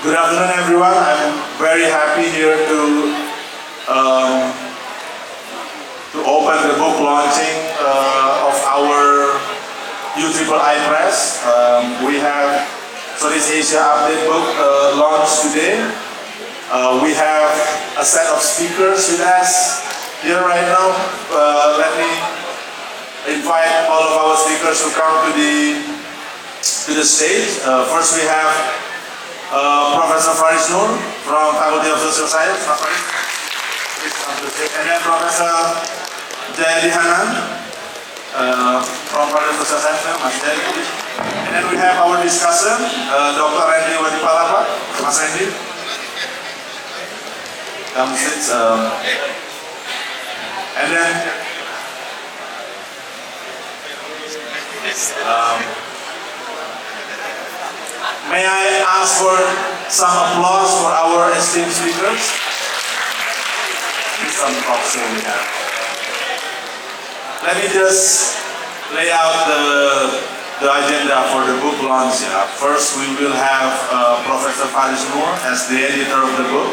Good afternoon, everyone. I'm very happy here um, to open the book launching of our UIII Press. We have Southeast Asia Update book launched today. We have a set of speakers with us here right now. Let me invite all of our speakers to come to the stage. First, we have Professor Faris Nur from Faculty of Social Science. And then Professor Jayadi Hanan from Faculty of Social Science. And then we have our discussion, Dr. Randy Wadipalapa. Mas Randy. Come sit. And then may I ask for some applause for our esteemed speakers? Some props here we have. Let me just lay out the agenda for the book launch. First, we will have Professor Faris Nur as the editor of the book,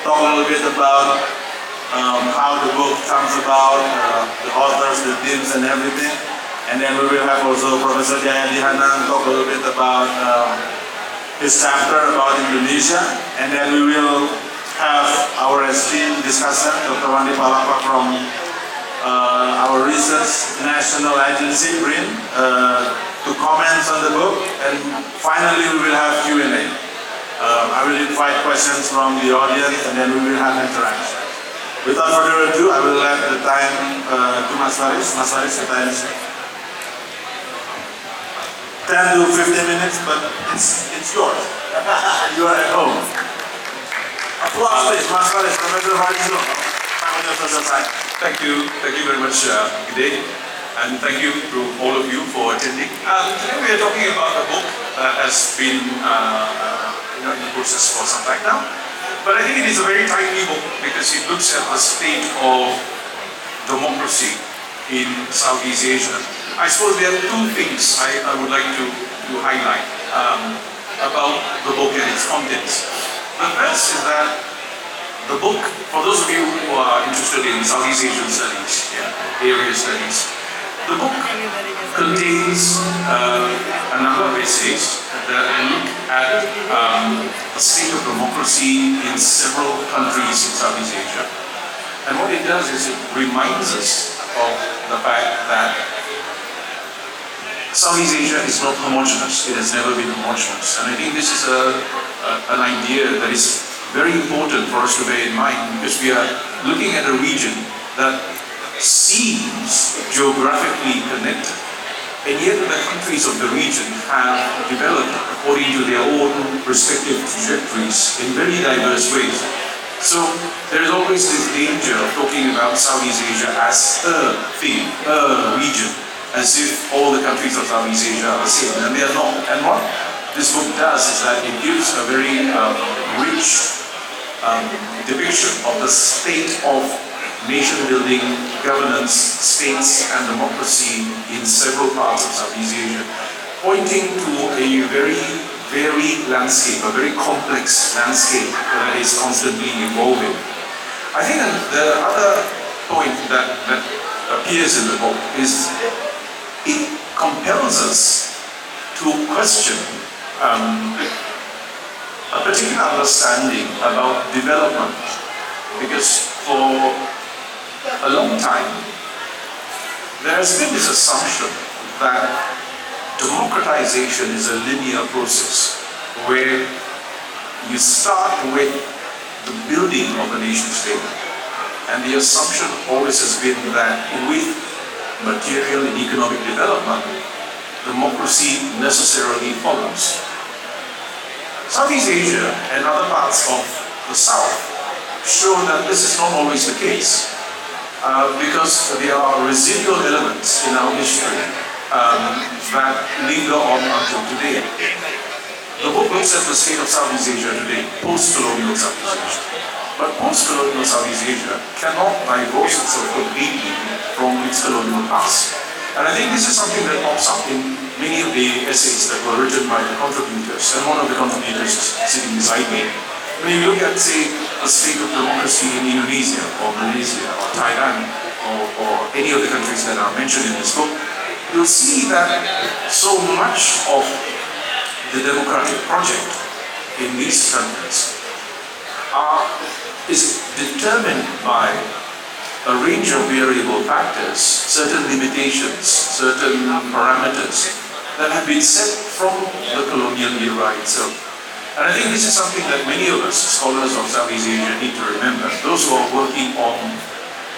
talk a little bit about how the book comes about, the authors, the themes, and everything. And then we will have also Professor Jayadi Hanan talk a little bit about his chapter about Indonesia. And then we will have our esteemed discussant, Dr. Wandi Palapa from our research national agency, BRIN, to comment on the book. And finally, we will have Q&A. I will invite questions from the audience, and then we will have interaction. Without further ado, I will let the time to Mas Faris. Mas Faris, the time is 10 to 15 minutes, but it's yours. You are at home. Applause, please. Mas Faris, Professor Faris Nur, Faculty of Social Science. Thank you very much, Gide, and thank you to all of you for attending. Today we are talking about a book that has been in the process for some time now, but I think it is a very timely book because it looks at the state of democracy in Southeast Asia. I suppose there are two things I would like to highlight about the book and its contents. The first is that the book, for those of you who are interested in Southeast Asian studies, area studies, the book contains a number of essays that look at the state of democracy in several countries in Southeast Asia. And what it does is it reminds us of the fact that Southeast Asia is not homogeneous. It has never been homogeneous. And I think this is an idea that is very important for us to bear in mind because we are looking at a region that seems geographically connected. And yet the countries of the region have developed according to their own respective trajectories in very diverse ways. So there is always this danger of talking about Southeast Asia as a thing, a region, as if all the countries of Southeast Asia are the same, and they are not. And what this book does is that it gives a very rich depiction of the state of nation-building, governance, states, and democracy in several parts of Southeast Asia, pointing to a very varied landscape, a very complex landscape that is constantly evolving. I think the other point that appears in the book is it compels us to question a particular understanding about development, because for a long time there has been this assumption that democratization is a linear process where you start with the building of a nation state, and the assumption always has been that with material and economic development, democracy necessarily follows. Southeast Asia and other parts of the South show that this is not always the case because there are residual elements in our history that linger on until today. The book looks at the state of Southeast Asia today, post-colonial Southeast Asia. But post-colonial Southeast Asia cannot divorce itself completely from its colonial past. And I think this is something that pops up in many of the essays that were written by the contributors, and one of the contributors is sitting beside me. When you look at, say, the state of democracy in Indonesia, or Malaysia, or Thailand, or any of the countries that are mentioned in this book, you'll see that so much of the democratic project in these countries is determined by a range of variable factors, certain limitations, certain parameters that have been set from the colonial era itself. And I think this is something that many of us, scholars of Southeast Asia, need to remember. Those who are working on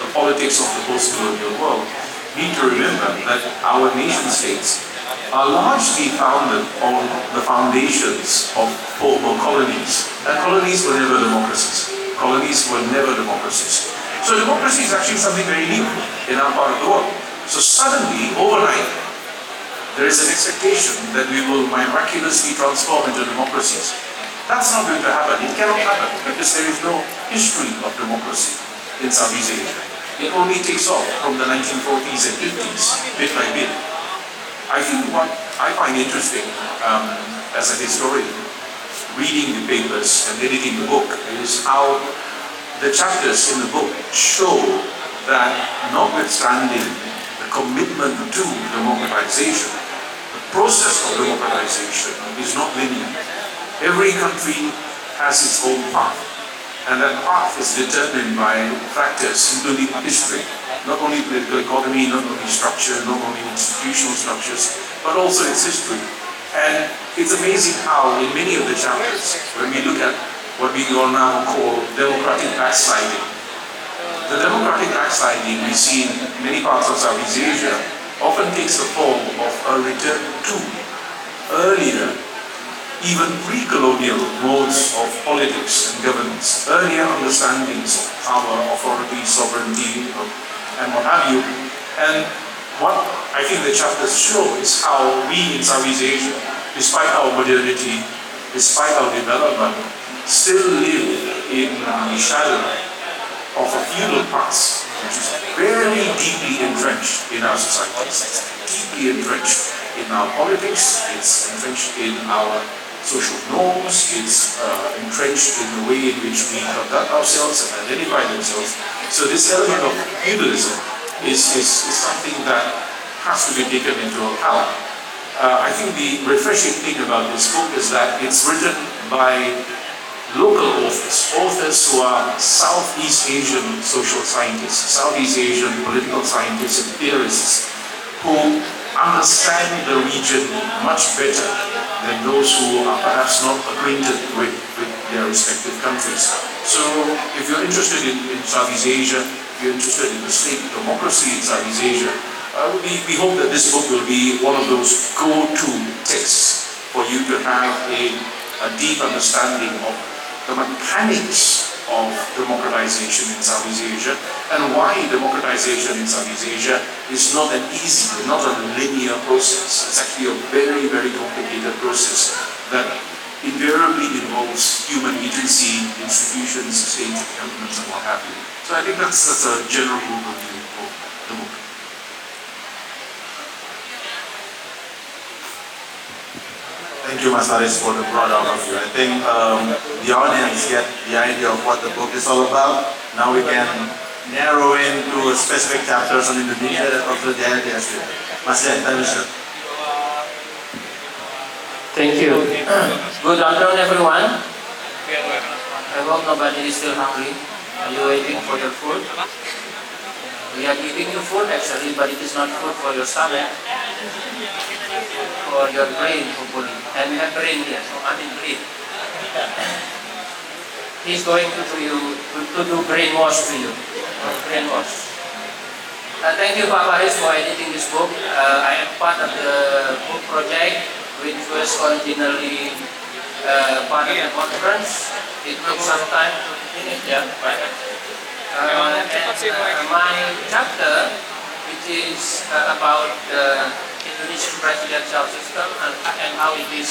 the politics of the post-colonial world need to remember that our nation states are largely founded on the foundations of former colonies. And colonies were never democracies. Colonies were never democracies. So democracy is actually something very new in our part of the world. So suddenly, overnight, there is an expectation that we will miraculously transform into democracies. That's not going to happen. It cannot happen because there is no history of democracy in Southeast Asia. It only takes off from the 1940s and 50s, bit by bit. I think what I find interesting as a historian, reading the papers and editing the book, is how the chapters in the book show that notwithstanding the commitment to democratization, the process of democratization is not linear. Every country has its own path, and that path is determined by factors including history, not only political economy, not only structure, not only institutional structures, but also its history. And it's amazing how in many of the chapters, when we look at what we all now call democratic backsliding, the democratic backsliding we see in many parts of Southeast Asia often takes the form of a return to earlier, even pre-colonial modes of politics and governance, earlier understandings of power, authority, sovereignty, and what have you. And what I think the chapters show is how we in Southeast Asia, despite our modernity, despite our development, still live in the shadow of a feudal past, which is very deeply entrenched in our societies, deeply entrenched in our politics, it's entrenched in our social norms, it's entrenched in the way in which we conduct ourselves and identify themselves. So this element of feudalism is something that has to be taken into account. I think the refreshing thing about this book is that it's written by local authors who are Southeast Asian social scientists, Southeast Asian political scientists and theorists who understand the region much better than those who are perhaps not acquainted with their respective countries. So if you're interested in Southeast Asia, if you're interested in the state of democracy in Southeast Asia, we hope that this book will be one of those go-to texts for you to have a deep understanding of the mechanics of democratization in Southeast Asia and why democratization in Southeast Asia is not an easy, not a linear process. It's actually a very, very complicated process that invariably involves human agency, institutions, state governments, and what have you. So I think that's a general overview of the book. Thank you, Mas Haris, for the broad overview. I think the audience get the idea of what the book is all about. Now we can narrow into specific chapters on Indonesia that also the idea is good. Mas Jen, thank you, sir. Thank you. Good afternoon, everyone. I hope nobody is still hungry. Are you waiting for your food? We are giving you food actually, but it is not food for your stomach. For your brain, hopefully. And we have brain here, so I mean brain. He's going to do brainwash to you. Brainwash. Thank you, Pak Haris, for editing this book. I am part of the book project, which was originally part of the conference. It took some time to finish, yeah, right? My chapter, which is about the Indonesian presidential system and how it is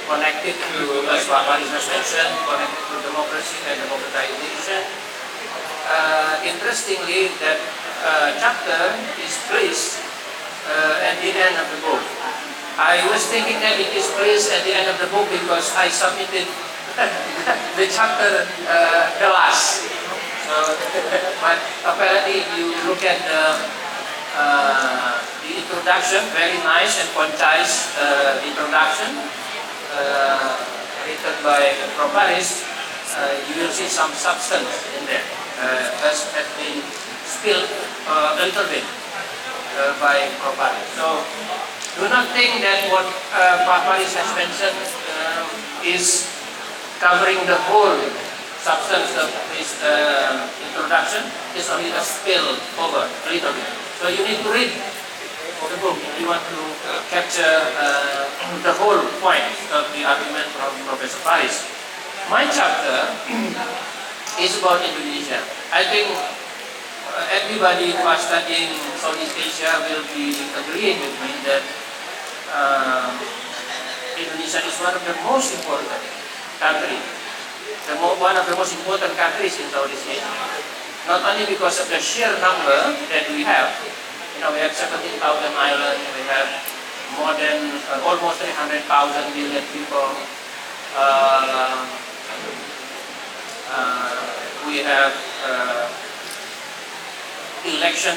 connected to, as Pak Haris has mentioned, connected to democracy and democratization. Interestingly, that chapter is placed at the end of the book. I was thinking that it is placed at the end of the book because I submitted the chapter the last. So, but apparently you look at the introduction, very nice and concise introduction written by Prof. Paris. You will see some substance in there has been spilled a little bit by Prof. Paris. So do not think that what Prof. Paris has mentioned is covering the whole substance of this introduction. It's only a spill over a little bit. So you need to read the book if you want to capture the whole point of the argument from Professor Paris. My chapter is about Indonesia. I think everybody who are studying Southeast Asia will be agreeing with me that Indonesia is one of the most important countries, one of the most important countries in Southeast Asia. Not only because of the sheer number that we have, we have 17,000 islands, we have more than almost 300,000 million people. We have election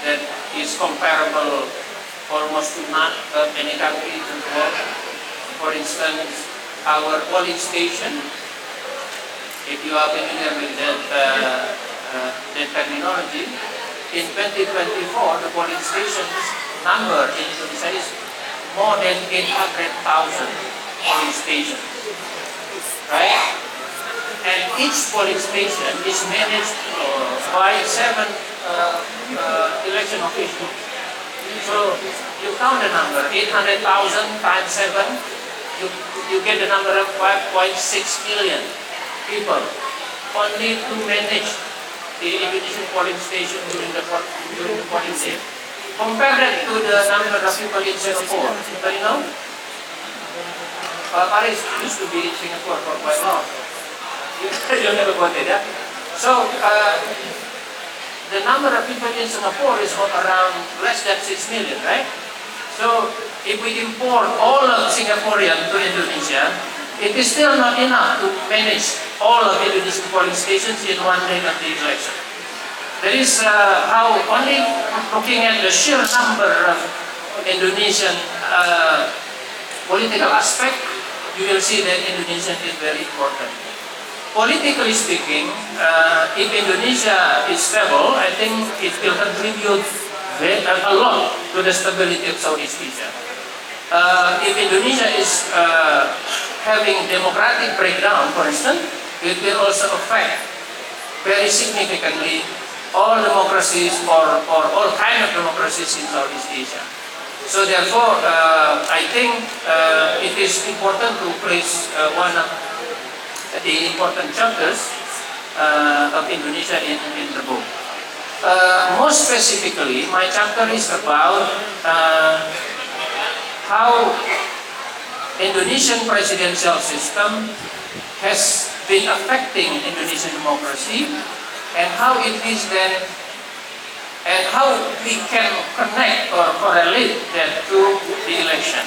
that is comparable almost to none of any country in the world. For instance, our polling station, if you are familiar with that terminology, in 2024 the polling stations number in Indonesia is more than 800,000 polling stations, right? And each polling station is managed by 7 election officials. So you count the number, 800,000 times 7, you get the number of 5.6 million people only to manage the Indonesian polling station during the polling day. Compare that to the number of people in Singapore. Do you know? Paris used to be in Singapore for quite long. You never got it, yeah? So, the number of people in Singapore is around less than 6 million, right? So, if we import all of Singaporean to Indonesia, it is still not enough to manage all of Indonesian polling stations in one day of the election. That is how only looking at the sheer number of Indonesian political aspect, you will see that Indonesia is very important. Politically speaking, if Indonesia is stable, I think it will contribute a lot to the stability of Southeast Asia. If Indonesia is having democratic breakdown, for instance, it will also affect very significantly all democracies or all kind of democracies in Southeast Asia. So therefore, I think it is important to place one of the important chapters of Indonesia in the book. More specifically, my chapter is about how Indonesian presidential system has been affecting Indonesian democracy and how it is then and how we can connect or correlate that to the election.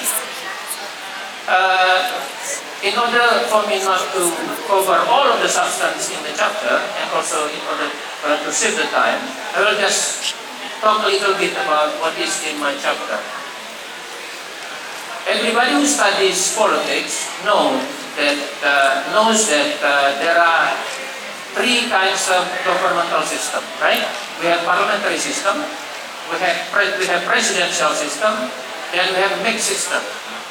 In order for me not to cover all of the substance in the chapter and also in order to save the time, I will just talk a little bit about what is in my chapter. Everybody who studies politics knows that there are 3 kinds of governmental system, right? We have parliamentary system, we have presidential system, then we have mixed system,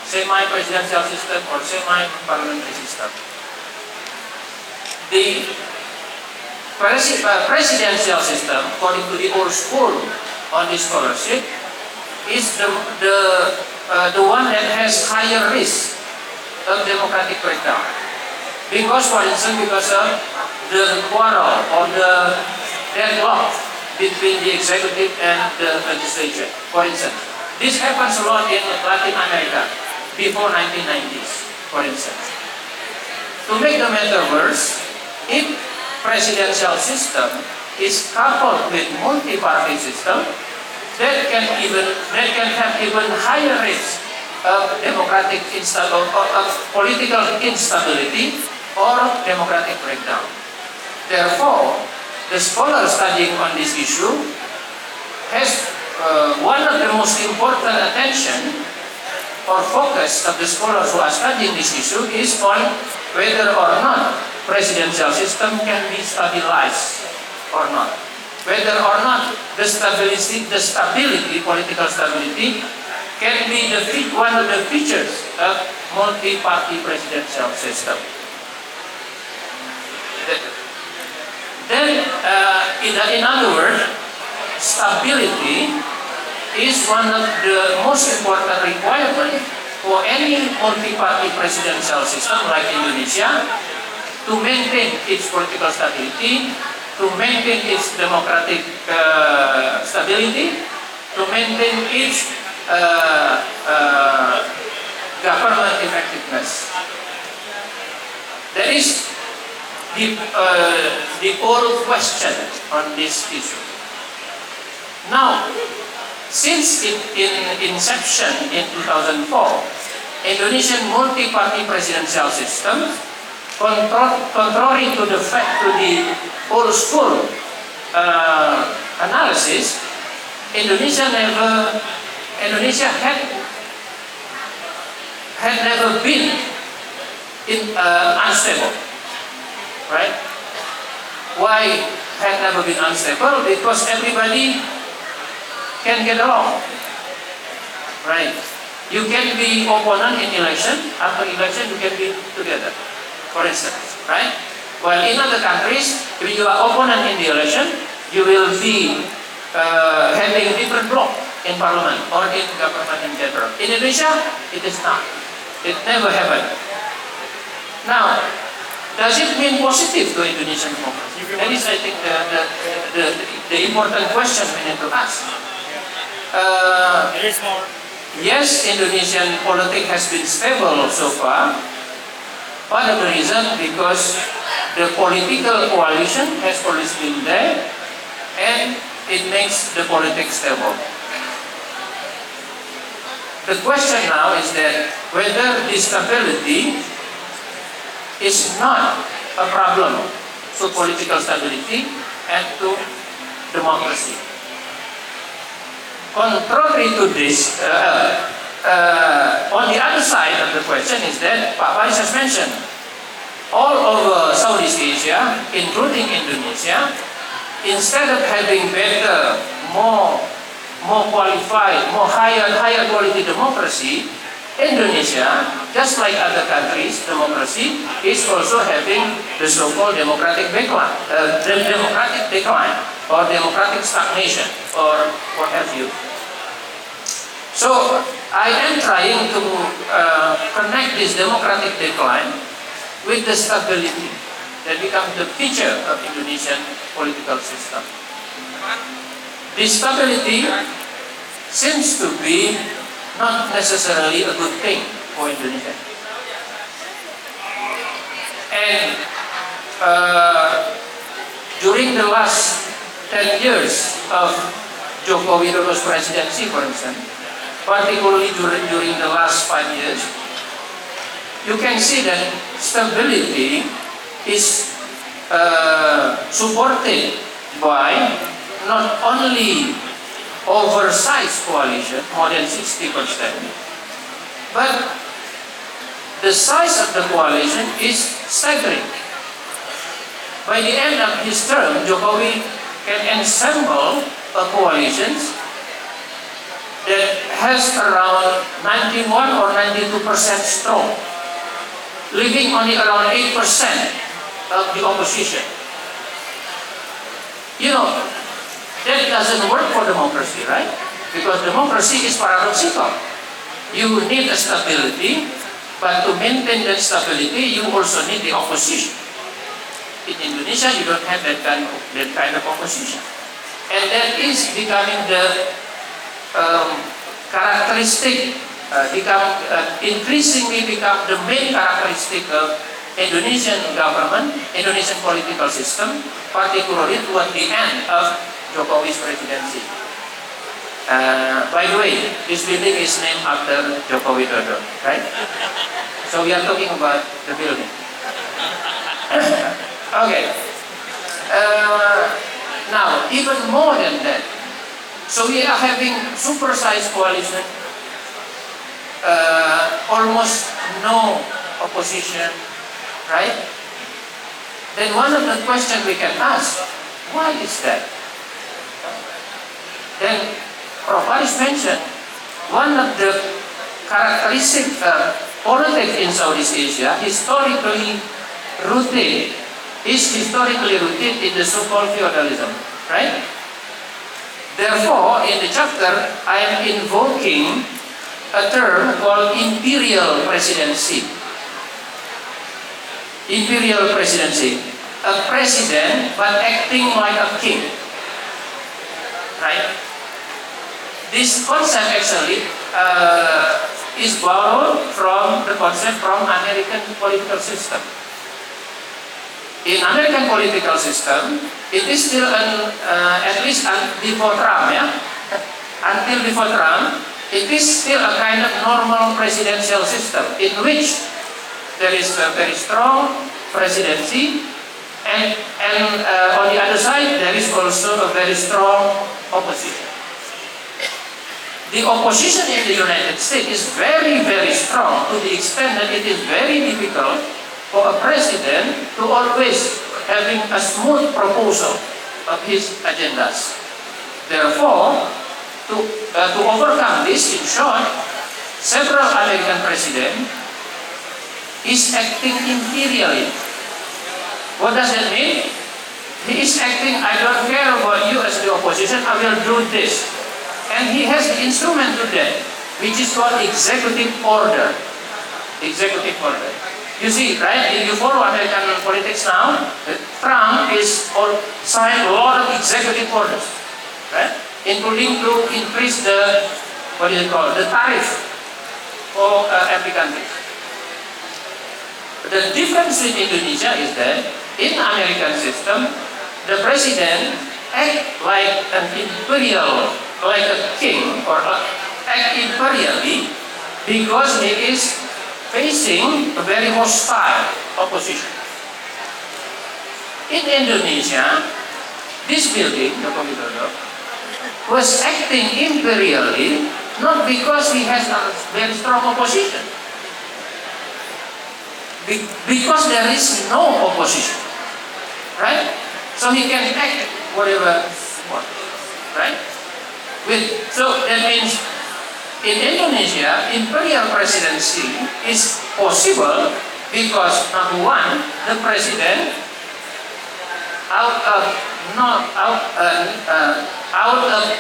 semi-presidential system or semi-parliamentary system. The presidential system, according to the old school on this scholarship, is the one that has higher risk of democratic breakdown. Because, for instance, because of the quarrel or the deadlock between the executive and the legislature. For instance, this happens a lot in Latin America before 1990s, for instance. To make the matter worse, if presidential system is coupled with multi-party system, that can have even higher rates of of political instability or democratic breakdown. Therefore, the scholar studying on this issue has one of the most important attention or focus of the scholars who are studying this issue is on whether or not presidential system can be stabilized or not. Whether or not the stability, political stability, can be one of the features of multi-party presidential system. Then, in other words, stability is one of the most important requirements for any multi-party presidential system like Indonesia to maintain its political stability, to maintain its democratic stability, to maintain its government effectiveness. That is the whole question on this issue. Now, since in inception in 2004, Indonesian multi-party presidential system, contrary to the old school analysis, Indonesia had never been unstable, right? Why had never been unstable? Because everybody can get along, right? You can be opponent in election. After election, you can be together, for instance, right? While in other countries, if you are opponent in the election, you will be having a different block in parliament or in government in general. In Indonesia, it is not. It never happened. Now, does it mean positive to Indonesian democracy? That is, I think, the important question we need to ask. Yes, Indonesian politics has been stable so far. Part of the reason because the political coalition has always been there, and it makes the politics stable. The question now is that whether this stability is not a problem to political stability and to democracy. Contrary to this, on the other side of the question is that Pak Faris has mentioned, all over Southeast Asia, including Indonesia, instead of having better, more qualified, higher quality democracy, Indonesia, just like other countries, democracy is also having the so-called democratic decline, or democratic stagnation, or what have you. So I am trying to connect this democratic decline with the stability that becomes the feature of Indonesian political system. This stability seems to be not necessarily a good thing for Indonesia. And during the last 10 years of Joko Widodo's presidency, for instance, particularly during the last 5 years, you can see that stability is supported by not only oversized coalition, more than 60%, but the size of the coalition is staggering. By the end of his term, Jokowi can ensemble a coalition that has around 91 or 92% strong, leaving only around 8% of the opposition. You know, that doesn't work for democracy, right? Because democracy is paradoxical. You need a stability, but to maintain that stability, you also need the opposition. In Indonesia, you don't have that kind of opposition. And that is becoming the increasingly become the main characteristic of Indonesian government, Indonesian political system, particularly toward the end of Jokowi's presidency. By the way, this building is named after Joko Widodo, right? So we are talking about the building. Okay. Now, even more than that, so we are having supersized coalition, almost no opposition, right? Then one of the questions we can ask, why is that? Then Prof. Faris mentioned, one of the characteristic politics in Southeast Asia historically rooted in the so-called feudalism, right? Therefore, in the chapter, I am invoking a term called imperial presidency. Imperial presidency. A president, but acting like a king. Right? This concept actually is borrowed from the concept from American political system. In American political system, it is still at least before Trump, until before Trump, it is still a kind of normal presidential system in which there is a very strong presidency, and on the other side there is also a very strong opposition. The opposition in the United States is very, very strong to the extent that it is very difficult for a president to always having a smooth proposal of his agendas. Therefore, to overcome this, in short, several American presidents is acting imperially. What does that mean? He is acting, I don't care about you as the opposition, I will do this. And he has the instrument to that, which is called executive order. Executive order. You see, right? If you follow American politics now, Trump is signed a lot of executive orders, right? Including to increase the, the tariff for every country. The difference with Indonesia is that in American system, the president act like an imperial, like a king, or act imperially because he is facing a very hostile opposition. In Indonesia, this building, Joko Widodo, was acting imperially not because he has a very strong opposition, because there is no opposition, right? So he can act whatever he wants, right? So that means in Indonesia, imperial presidency is possible because number one, the president out of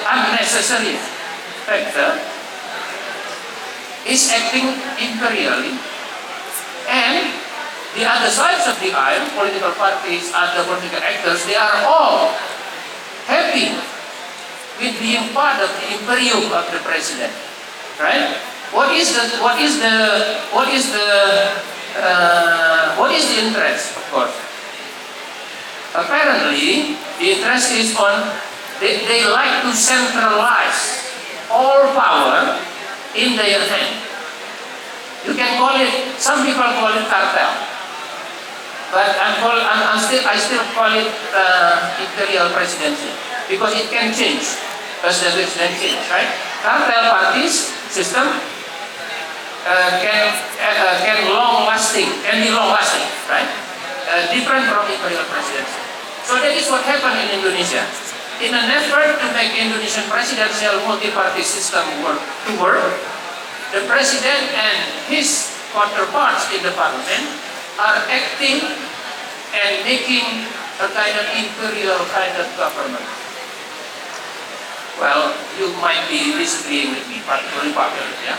unnecessary factor is acting imperially, and the other sides of the aisle, political parties, other political actors, they are all happy with being part of the imperium of the president. Right? What is the interest? Of course, apparently the interest is on they like to centralize all power in their hand. You can call it. Some people call it cartel, but I still call it imperial presidency because it can change as the president change. Right? Cartel parties system can be long lasting, right? Different from imperial presidency. So that is what happened in Indonesia. In an effort to make Indonesian presidential multi-party system work, the president and his counterparts in the parliament are acting and making a kind of imperial kind of government. Well, you might be disagreeing with me, particularly popular, yeah?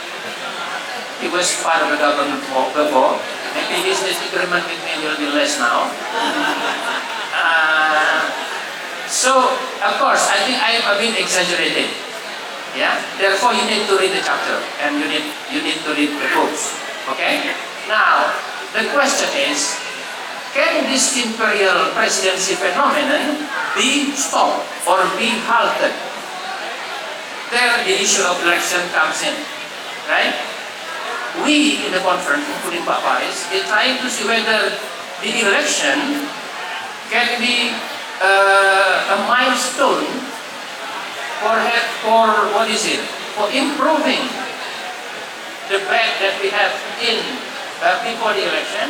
He was part of the government before. Maybe his disagreement with me will be less now. So, of course, I think I am a bit exaggerated. Yeah? Therefore, you need to read the chapter and you need to read the books. Okay? Now, the question is, can this imperial presidency phenomenon be stopped or be halted? there the issue of election comes in, right? We in the conference, including Pak Faris, is trying to see whether the election can be a milestone for what is it? For improving the fact that we have in before the election,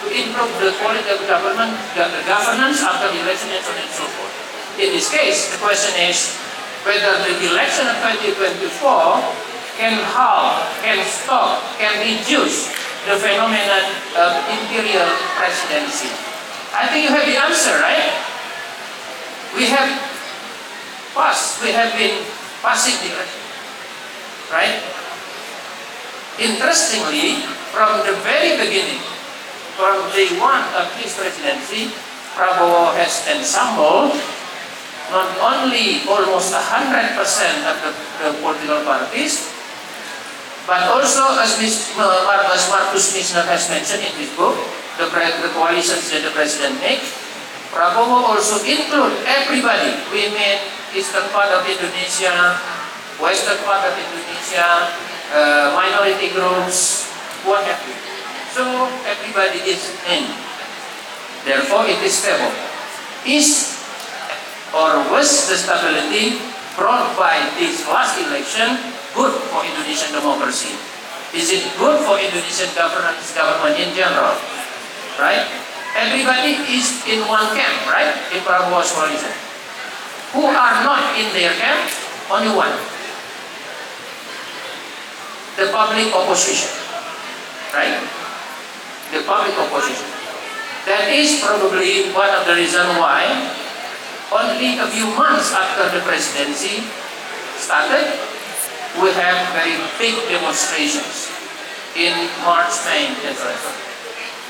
to improve the quality of government, the governance after the election, and so on and so forth. In this case, the question is whether the election of 2024 can halt, can stop, can reduce the phenomenon of imperial presidency. I think you have the answer, right? We have been passing the election, right? Interestingly, from the very beginning, from day one of his presidency, Prabowo has ensembled not only almost 100% of the political parties, but also, as Marcus Misner has mentioned in his book, the coalitions that the president makes, Prabowo also include everybody, women, eastern part of Indonesia, western part of Indonesia, minority groups, what have you. So everybody is in. Therefore, it is stable. Is or was the stability brought by this last election good for Indonesian democracy? Is it good for Indonesian government in general? Right? Everybody is in one camp, right? In Prabowo's coalition. Who are not in their camp? Only one. The public opposition. Right? The public opposition. That is probably one of the reasons why only a few months after the presidency started, we have very big demonstrations in March, May, and so on.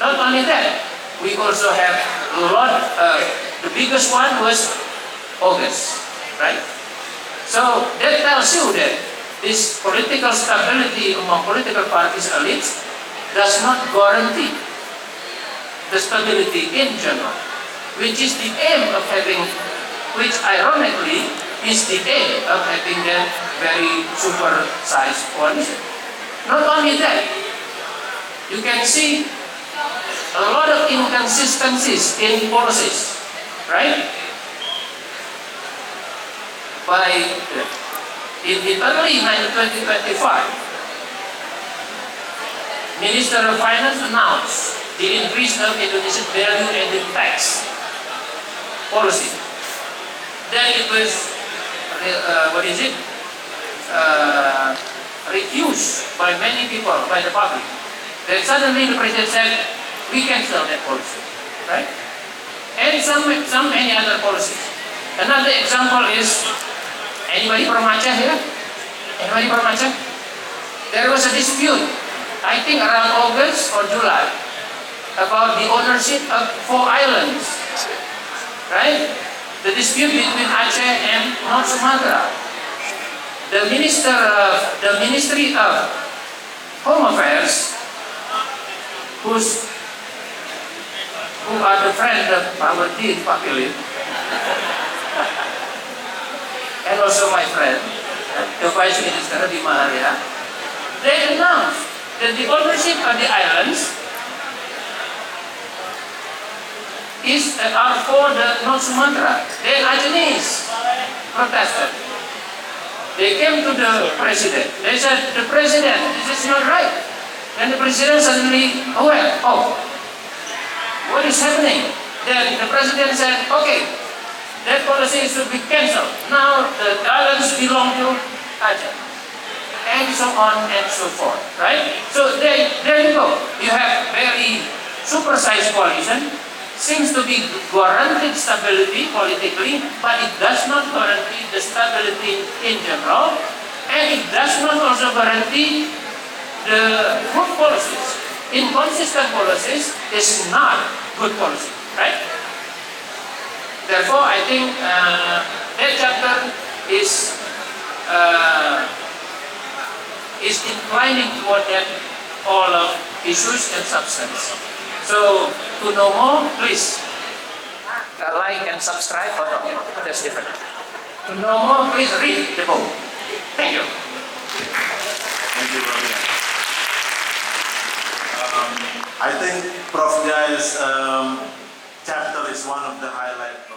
Not only that, we also have a lot, the biggest one was August, right? So that tells you that this political stability among political parties elites does not guarantee the stability in general, which is the aim of having, which ironically is the aim of having that very super-sized coalition. Not only that, you can see a lot of inconsistencies in policies, right? In early 2025, Minister of Finance announced the increase of Indonesian value-added tax policy. Then it was, refused by many people, by the public. Then suddenly the president said, we cancel that policy, right? And some many other policies. Another example is, anybody from Aceh here? Anybody from Aceh? There was a dispute, I think around August or July, about the ownership of 4 islands, right? The dispute between Aceh and North Sumatra. The Ministry of Home Affairs, who are the friend of our dean, Pak Philip, and also my friend, the Vice Minister Bima Arya, they announced that the ownership of the islands are for the North Sumatra. Then Acehnese protested. They came to the president. They said, the president, this is not right. And the president suddenly aware, what is happening? Then the president said, okay, that policy should be cancelled. Now the islands belong to Aceh. And so on and so forth, right? So there you go. You have very supersized coalition, seems to be guaranteed stability politically, but it does not guarantee the stability in general, and it does not also guarantee the good policies. Inconsistent policies is not good policy, right? Therefore, I think that chapter is inclining toward that all of issues and substance. So, to know more, please like and subscribe. That's different. To know more, please read the book. Thank you. Thank you, Prof. Jai. I think Prof. Jai's chapter is one of the highlights